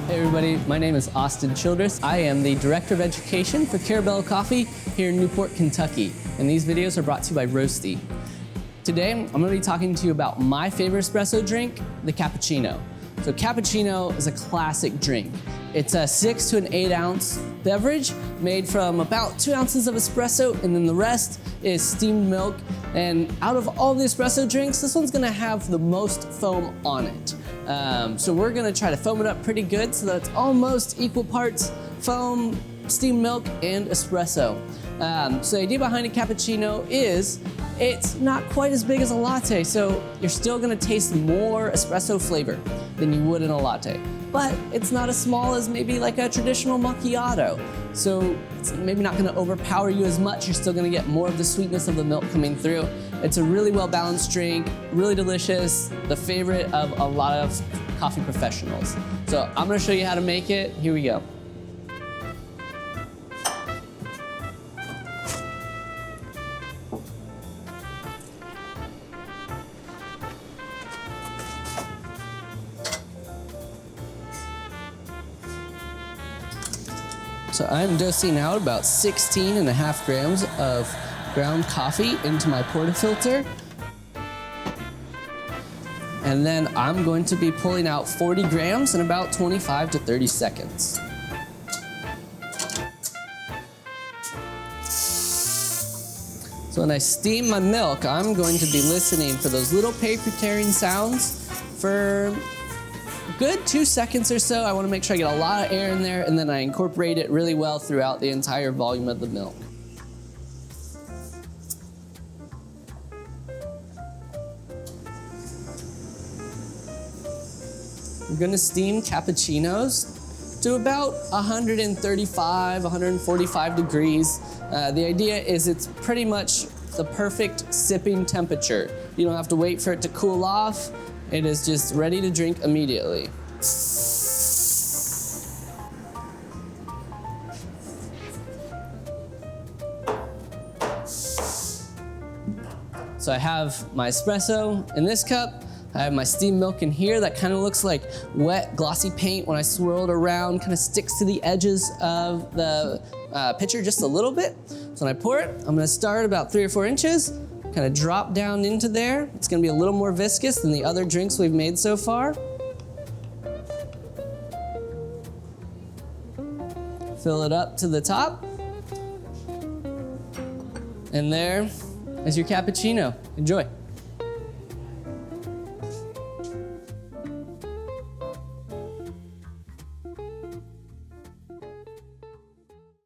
Hey everybody, my name is Austin Childress. I am the Director of Education for Carabello Coffee here in Newport, Kentucky. And these videos are brought to you by Roasty. Today, I'm gonna be talking to you about my favorite espresso drink, the cappuccino. So cappuccino is a classic drink. It's a 6 to an 8 ounce beverage made from about 2 ounces of espresso, and then the rest is steamed milk. And out of all the espresso drinks, this one's gonna have the most foam on it. So we're gonna try to foam it up pretty good so that it's almost equal parts foam, steamed milk, and espresso. So the idea behind a cappuccino is it's not quite as big as a latte, so you're still gonna taste more espresso flavor than you would in a latte. But it's not as small as maybe like a traditional macchiato. So it's maybe not gonna overpower you as much. You're still gonna get more of the sweetness of the milk coming through. It's a really well-balanced drink, really delicious, the favorite of a lot of coffee professionals. So I'm gonna show you how to make it. Here we go. So I'm dosing out about 16.5 grams of ground coffee into my portafilter. And then I'm going to be pulling out 40 grams in about 25 to 30 seconds. So when I steam my milk, I'm going to be listening for those little paper tearing sounds for a good 2 seconds or so. I want to make sure I get a lot of air in there, and then I incorporate it really well throughout the entire volume of the milk. We're going to steam cappuccinos to about 135, 145 degrees. The idea is it's pretty much the perfect sipping temperature. You don't have to wait for it to cool off. It is just ready to drink immediately. So I have my espresso in this cup. I have my steamed milk in here that kind of looks like wet, glossy paint. When I swirl it around, kind of sticks to the edges of the pitcher just a little bit. So when I pour it, I'm gonna start about 3 or 4 inches, kind of drop down into there. It's gonna be a little more viscous than the other drinks we've made so far. Fill it up to the top. And there is your cappuccino. Enjoy.